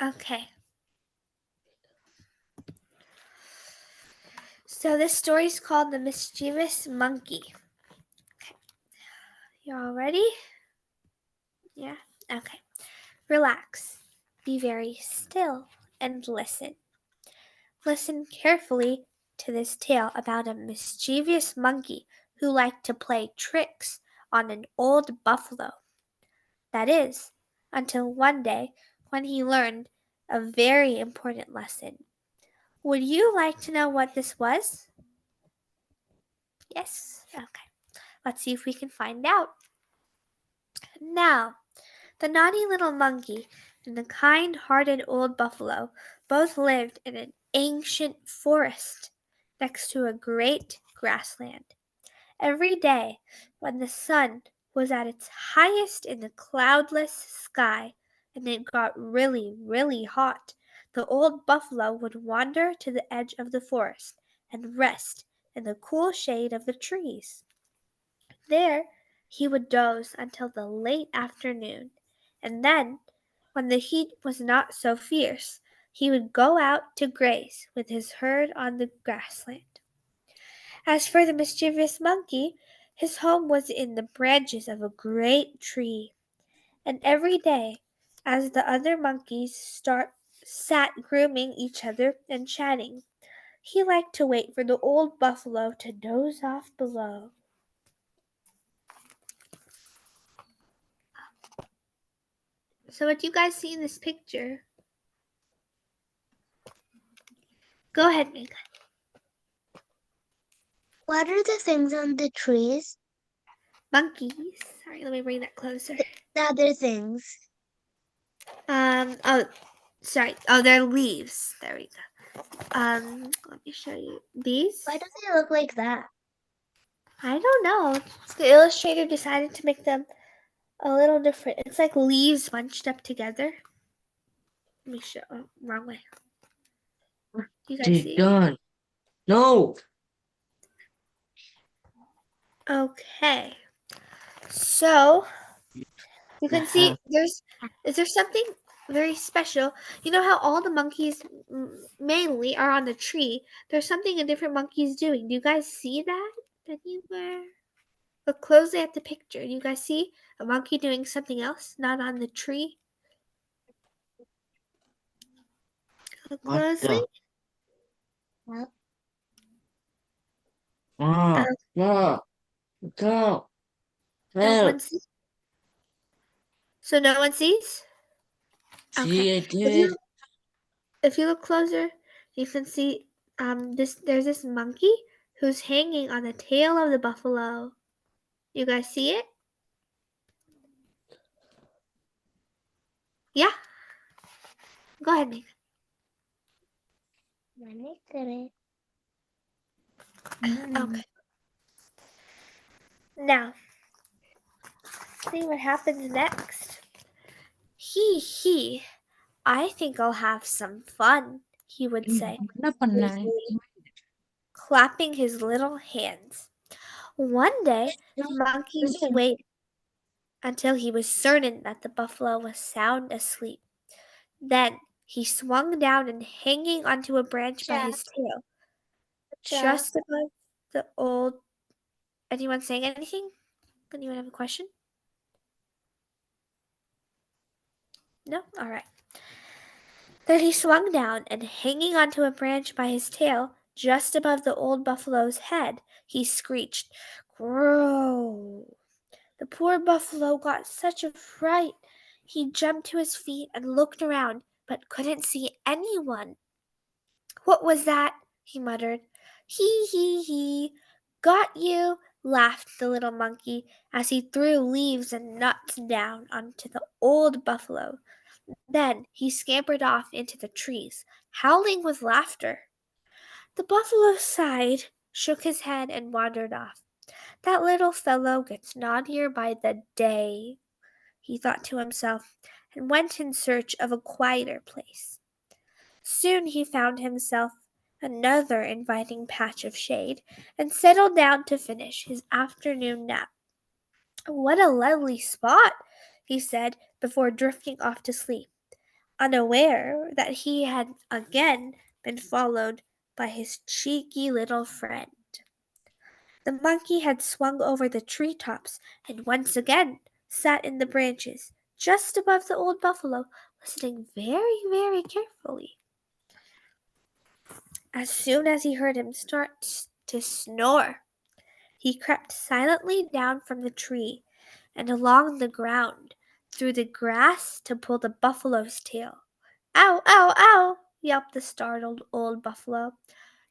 Okay. So this story is called The Mischievous Monkey. Okay. You all ready? Yeah? Okay. Relax. Be very still and listen. Listen carefully to this tale about a mischievous monkey who liked to play tricks on an old buffalo. That is, until one day when he learned a very important lesson. Would you like to know what this was? Yes? Okay. Let's see if we can find out. Now, the naughty little monkey and the kind-hearted old buffalo both lived in an ancient forest next to a great grassland. Every day, when the sun was at its highest in the cloudless sky and it got really, really hot, the old buffalo would wander to the edge of the forest and rest in the cool shade of the trees. There he would doze until the late afternoon, and then, when the heat was not so fierce, he would go out to graze with his herd on the grassland. As for the mischievous monkey, his home was in the branches of a great tree, and every day, as the other monkeys sat grooming each other and chatting, he liked to wait for the old buffalo to doze off below. So what do you guys see in this picture? Go ahead, Mika. What are the things on the trees? Monkeys. Sorry, let me bring that closer. The other things. Oh, sorry. Oh, they're leaves. There we go. Let me show you these. Why do they look like that? I don't know. The illustrator decided to make them a little different. It's like leaves bunched up together. Let me show. Oh, wrong way. You guys see? Done. No. Okay. So you can see is there something very special? You know how all the monkeys mainly are on the tree. There's something a different monkey's doing. Do you guys see that anywhere? Look closely at the picture. Do you guys see a monkey doing something else, not on the tree? Look closely. Well, No. No. No. No one Help. sees. So no one sees? Okay. See, I If did. you look closer, you can see there's this monkey who's hanging on the tail of the buffalo. You guys see it? Yeah? Go ahead, Nathan. Okay. Now, see what happens next. He. I think I'll have some fun, he would say, clapping his little hands. One day, the monkey waited until he was certain that the buffalo was sound asleep. Then he swung down and hanging onto a branch by his tail, just above the old. Anyone saying anything? Anyone have a question? No? All right. Then he swung down and hanging onto a branch by his tail, just above the old buffalo's head, he screeched, "Grow!" The poor buffalo got such a fright. He jumped to his feet and looked around, but couldn't see anyone. "What was that?" he muttered. He. Got you," laughed the little monkey as he threw leaves and nuts down onto the old buffalo. Then he scampered off into the trees, howling with laughter. The buffalo sighed, shook his head, and wandered off. "That little fellow gets naughtier by the day," he thought to himself, and went in search of a quieter place. Soon he found himself another inviting patch of shade, and settled down to finish his afternoon nap. "What a lovely spot," he said, before drifting off to sleep. unaware that he had again been followed by his cheeky little friend. The monkey had swung over the tree tops and once again sat in the branches just above the old buffalo, listening very, very carefully. As soon as he heard him start to snore, he crept silently down from the tree and along the ground through the grass to pull the buffalo's tail. Ow, ow, ow! Yelped the startled old buffalo.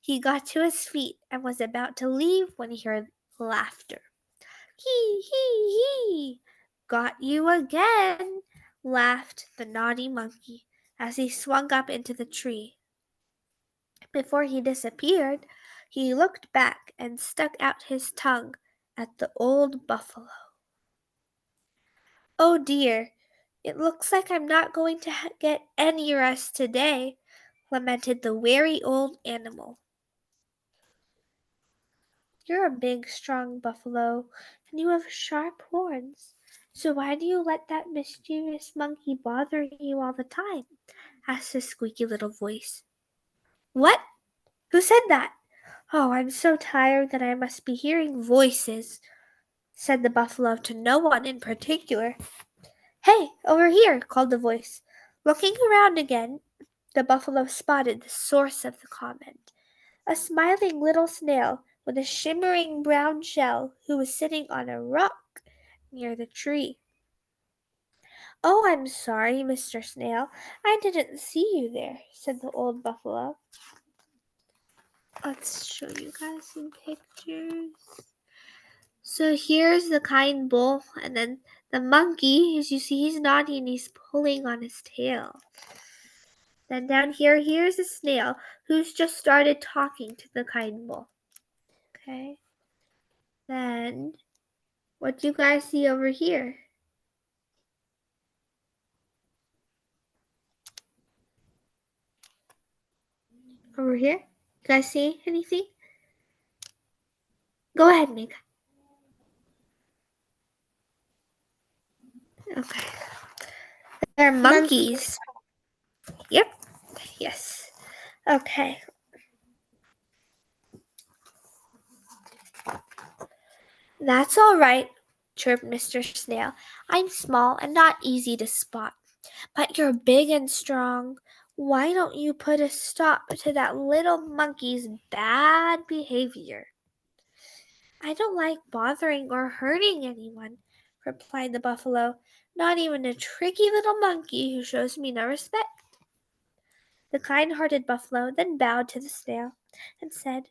He got to his feet and was about to leave when he heard laughter. Hee, hee, hee! Got you again, laughed the naughty monkey as he swung up into the tree. Before he disappeared, he looked back and stuck out his tongue at the old buffalo. Oh dear, it looks like I'm not going to get any rest today, lamented the wary old animal. You're a big, strong buffalo, and you have sharp horns. So why do you let that mischievous monkey bother you all the time? Asked a squeaky little voice. What? Who said that? Oh, I'm so tired that I must be hearing voices, said the buffalo to no one in particular. Hey, over here, called the voice. Looking around again, the buffalo spotted the source of the comment, a smiling little snail with a shimmering brown shell who was sitting on a rock near the tree. Oh, I'm sorry, Mr. Snail. I didn't see you there, said the old buffalo. Let's show you guys some pictures. So here's the kind bull, and then the monkey, as you see, he's naughty and he's pulling on his tail. Then down here, here's a snail who's just started talking to the kind bull. Okay. Then, what do you guys see over here? Over here? You guys see anything? Go ahead, Mika. Okay. They're monkeys. Yep. Yes. Okay. That's all right, chirped Mr. Snail. I'm small and not easy to spot, but you're big and strong. Why don't you put a stop to that little monkey's bad behavior? I don't like bothering or hurting anyone, replied the buffalo, not even a tricky little monkey who shows me no respect. The kind-hearted buffalo then bowed to the snail and said,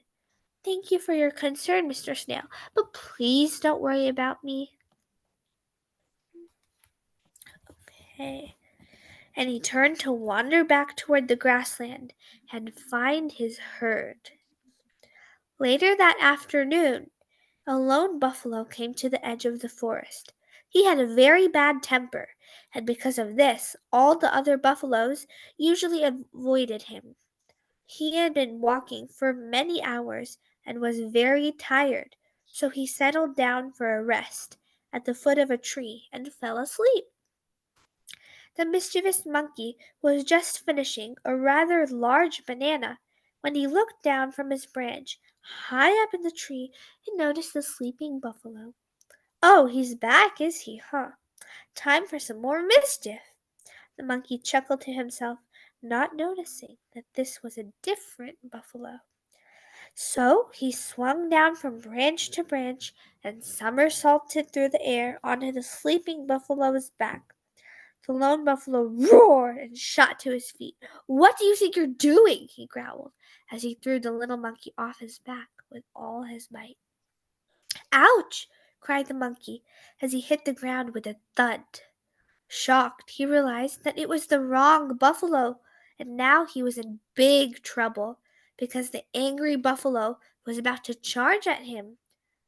Thank you for your concern, Mr. Snail, but please don't worry about me. Okay. And he turned to wander back toward the grassland and find his herd. Later that afternoon, a lone buffalo came to the edge of the forest. He had a very bad temper, and because of this, all the other buffaloes usually avoided him. He had been walking for many hours and was very tired, so he settled down for a rest at the foot of a tree and fell asleep. The mischievous monkey was just finishing a rather large banana when he looked down from his branch high up in the tree and noticed the sleeping buffalo. Oh, he's back, is he, huh? Time for some more mischief. The monkey chuckled to himself, not noticing that this was a different buffalo. So he swung down from branch to branch and somersaulted through the air onto the sleeping buffalo's back. The lone buffalo roared and shot to his feet. What do you think you're doing? He growled as he threw the little monkey off his back with all his might. Ouch! Cried the monkey as he hit the ground with a thud. Shocked, he realized that it was the wrong buffalo, and now he was in big trouble because the angry buffalo was about to charge at him.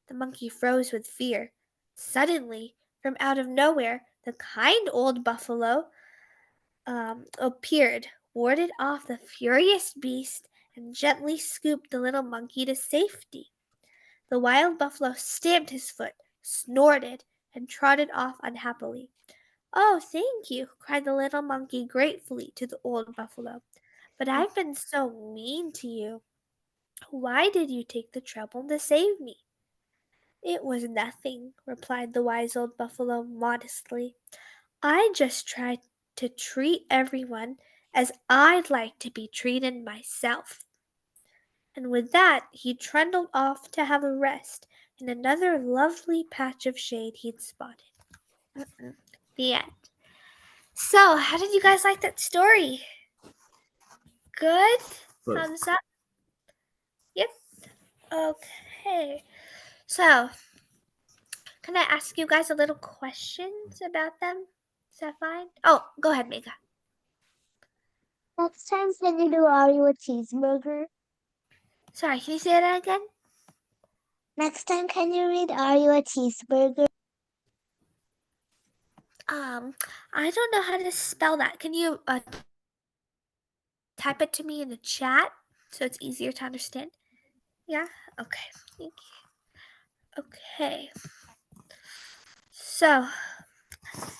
The monkey froze with fear. Suddenly, from out of nowhere, the kind old buffalo appeared, warded off the furious beast, and gently scooped the little monkey to safety. The wild buffalo stamped his foot, snorted, and trotted off unhappily. Oh, thank you, cried the little monkey gratefully to the old buffalo. But I've been so mean to you. Why did you take the trouble to save me? It was nothing, replied the wise old buffalo modestly. I just tried to treat everyone as I'd like to be treated myself. And with that, he trundled off to have a rest in another lovely patch of shade he'd spotted. The end. So, how did you guys like that story? Good? Good. Thumbs up? Yep. Okay. So, can I ask you guys a little questions about them? Is that fine? Oh, go ahead, Mega. Next time, can you do Are You a Cheeseburger? Sorry, can you say that again? Next time, can you read Are You a Cheeseburger? I don't know how to spell that. Can you type it to me in the chat so it's easier to understand? Yeah? Okay. Thank you. Okay. So,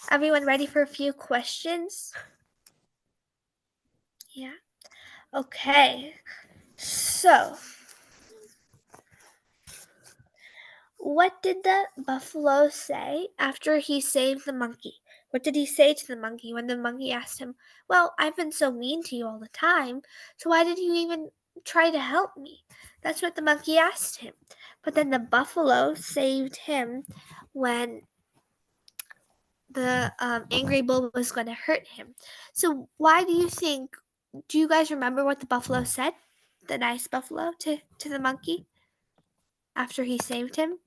everyone ready for a few questions? Yeah. Okay. So, what did the buffalo say after he saved the monkey? What did he say to the monkey when the monkey asked him, well, I've been so mean to you all the time, so why did you even try to help me? That's what the monkey asked him. But then the buffalo saved him when the angry bull was going to hurt him. So why do you guys remember what the buffalo said? The nice buffalo to the monkey after he saved him?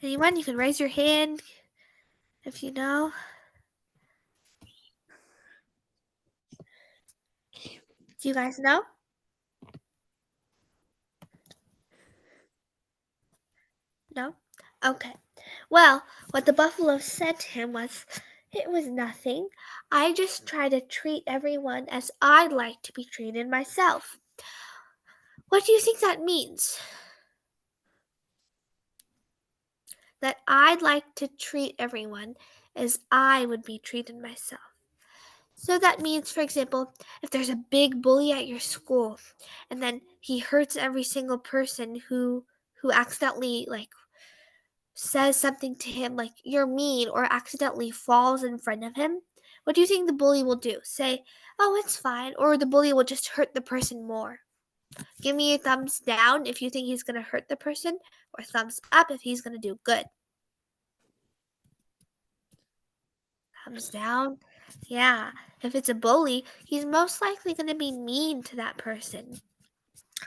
Anyone? You can raise your hand if you know. Do you guys know? No? Okay. Well, what the buffalo said to him was, it was nothing. I just try to treat everyone as I'd like to be treated myself. What do you think that means? That I'd like to treat everyone as I would be treated myself. So that means, for example, if there's a big bully at your school and then he hurts every single person who accidentally says something to him like you're mean or accidentally falls in front of him, what do you think the bully will do? Say, "Oh, it's fine," or the bully will just hurt the person more? Give me a thumbs down if you think he's going to hurt the person, or thumbs up if he's going to do good. Thumbs down. Yeah, if it's a bully, he's most likely going to be mean to that person.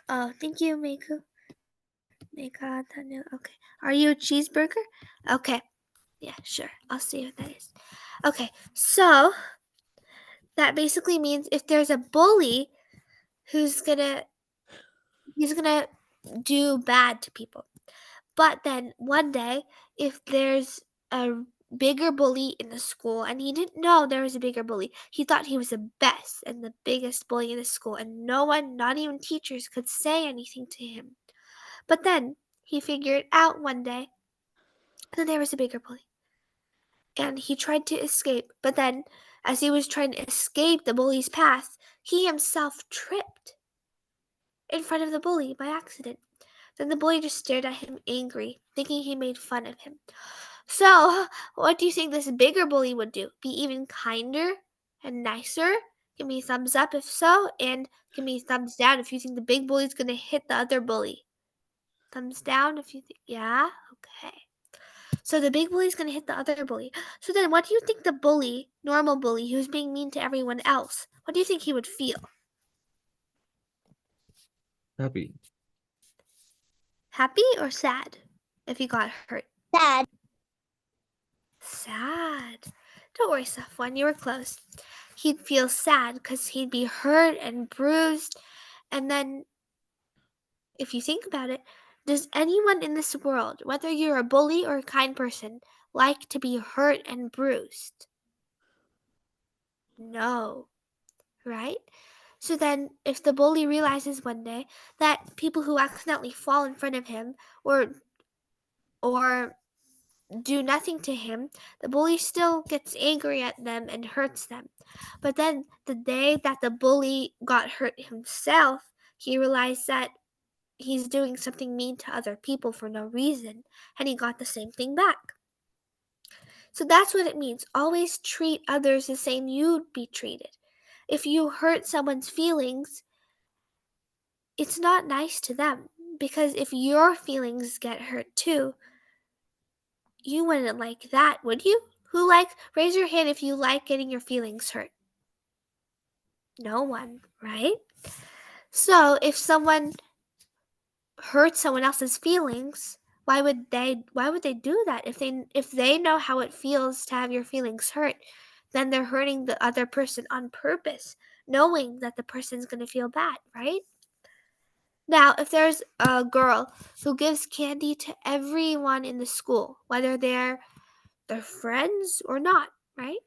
Oh, thank you, Miku. Okay. Are you a cheeseburger? Okay. Yeah, sure. I'll see what that is. Okay, so that basically means if there's a bully who's he's gonna do bad to people. But then one day, if there's a bigger bully in the school and he didn't know there was a bigger bully, he thought he was the best and the biggest bully in the school, and no one, not even teachers, could say anything to him. But then he figured out one day that there was a bigger bully. And he tried to escape, but then, as he was trying to escape the bully's path, he himself tripped in front of the bully by accident. Then the bully just stared at him angry, thinking he made fun of him. So, what do you think this bigger bully would do? Be even kinder and nicer? Give me a thumbs up if so, and give me a thumbs down if you think the big bully's gonna hit the other bully. Thumbs down if you think, yeah? Okay. So the big bully's gonna hit the other bully. So then what do you think the bully, normal bully, who's being mean to everyone else, what do you think he would feel? Happy. Happy or sad if he got hurt? Sad. Sad. Don't worry, Safwan, you were close. He'd feel sad because he'd be hurt and bruised. And then, if you think about it, does anyone in this world, whether you're a bully or a kind person, like to be hurt and bruised? No, right? So then, if the bully realizes one day that people who accidentally fall in front of him or do nothing to him, the bully still gets angry at them and hurts them. But then, the day that the bully got hurt himself, he realized that he's doing something mean to other people for no reason, and he got the same thing back. So that's what it means. Always treat others the same you'd be treated. If you hurt someone's feelings, it's not nice to them, because if your feelings get hurt too, you wouldn't like that, would you? Raise your hand if you like getting your feelings hurt. No one, right? So if someone hurts someone else's feelings, why would they do that? If they know how it feels to have your feelings hurt, then they're hurting the other person on purpose, knowing that the person's going to feel bad, right? Now, if there's a girl who gives candy to everyone in the school, whether they're their friends or not, right?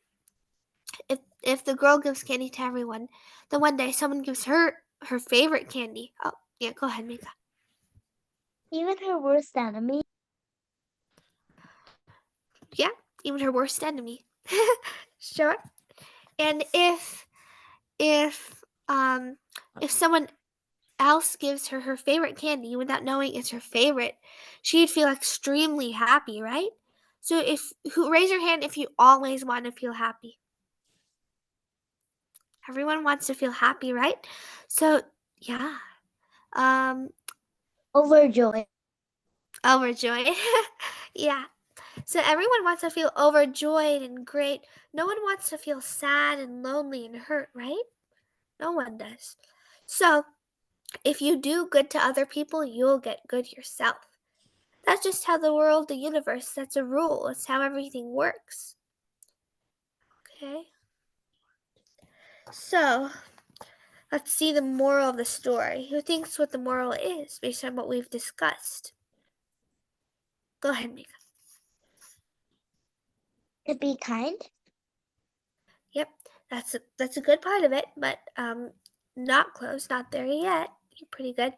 If the girl gives candy to everyone, then one day someone gives her favorite candy. Oh, yeah, go ahead, Mika. Even her worst enemy. Yeah, even her worst enemy. Sure. And if someone else gives her favorite candy without knowing it's her favorite, she'd feel extremely happy, right? So raise your hand if you always want to feel happy. Everyone wants to feel happy, right? So yeah. Overjoyed. Overjoyed. Yeah. So everyone wants to feel overjoyed and great. No one wants to feel sad and lonely and hurt, right? No one does. So if you do good to other people, you'll get good yourself. That's just how the world, the universe, that's a rule. It's how everything works. Okay? So let's see the moral of the story. Who thinks what the moral is based on what we've discussed? Go ahead, Mika. To be kind. Yep, that's a good part of it, but not close, not there yet. You're pretty good.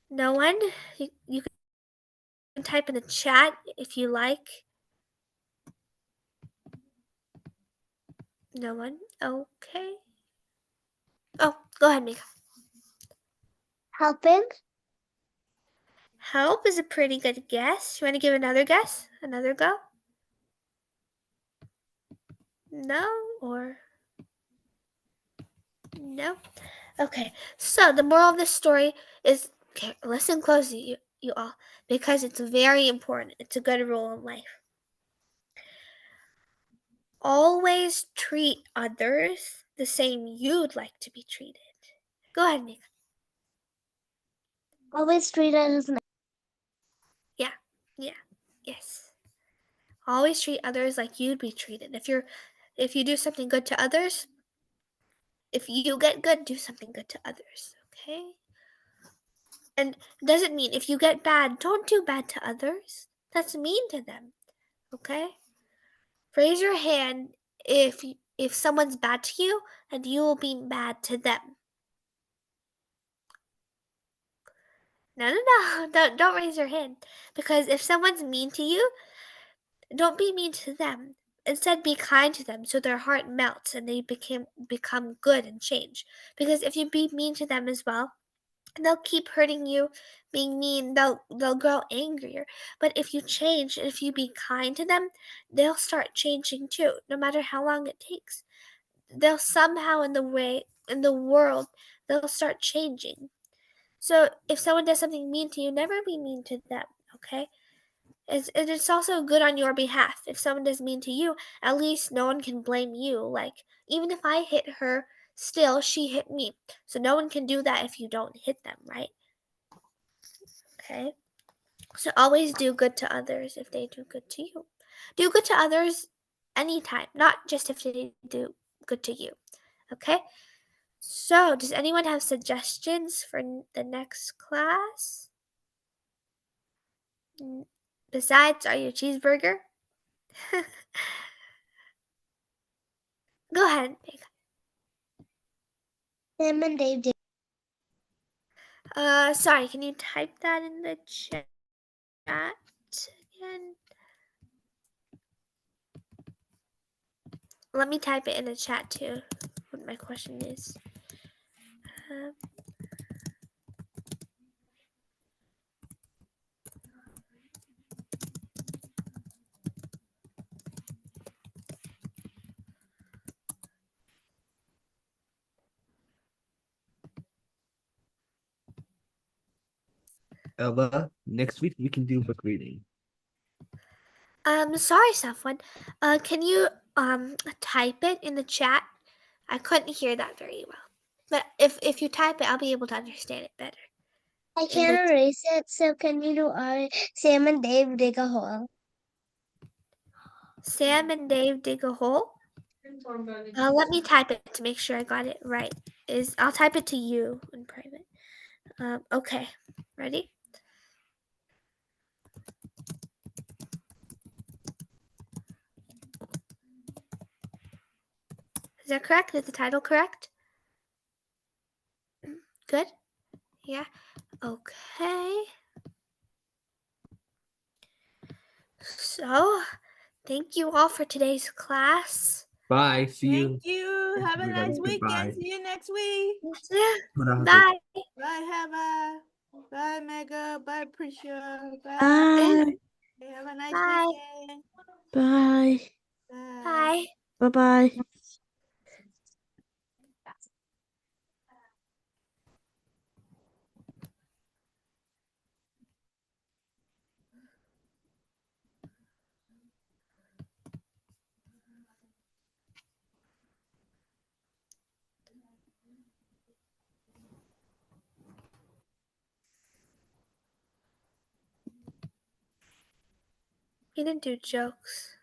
No one, you can type in the chat if you like. No one. Okay. Oh, go ahead, Mika. Helping. Help is a pretty good guess. You want to give another guess? Another go? No or no? Okay. So the moral of this story is, okay, listen closely, you all, because it's very important. It's a good rule in life. Always treat others the same you'd like to be treated. Go ahead, Mika. Always treat others. Yeah. Yes. Always treat others like you'd be treated. If you do something good to others, if you get good, do something good to others, okay? And it doesn't mean if you get bad, don't do bad to others. That's mean to them, okay? Raise your hand if someone's bad to you and you will be bad to them. No, don't raise your hand, because if someone's mean to you, don't be mean to them. Instead, be kind to them so their heart melts and they become good and change. Because if you be mean to them as well, they'll keep hurting you, being mean. They'll grow angrier. But if you change, if you be kind to them, they'll start changing too. No matter how long it takes, they'll somehow in the world they'll start changing. So if someone does something mean to you, never be mean to them. Okay. It's also good on your behalf. If someone does mean to you, at least no one can blame you. Like, even if I hit her, still she hit me. So no one can do that if you don't hit them, right? Okay? So always do good to others if they do good to you. Do good to others anytime, not just if they do good to you. Okay? So, does anyone have suggestions for the next class? Besides, are you a cheeseburger? Go ahead. Sam and Dave dig. Sorry, can you type that in the chat again? Let me type it in the chat too, what my question is. Ella, next week we can do book reading. Sorry, someone. Can you type it in the chat? I couldn't hear that very well. But if you type it, I'll be able to understand it better. I can't erase it, so can you do Sam and Dave dig a hole? Sam and Dave dig a hole. Let me type it to make sure I got it right. I'll type it to you in private. Okay, ready? Is that correct? Is the title correct? Good? Yeah? Okay. So, thank you all for today's class. Bye. See you. Thank you. Have a Everybody, nice weekend. goodbye. See you next week. Bye. Bye, Hava. Bye, Mega. Bye, Prisha. Bye. Bye. Have a nice Bye. weekend. Bye. Bye. Bye. Bye-bye. You didn't do jokes.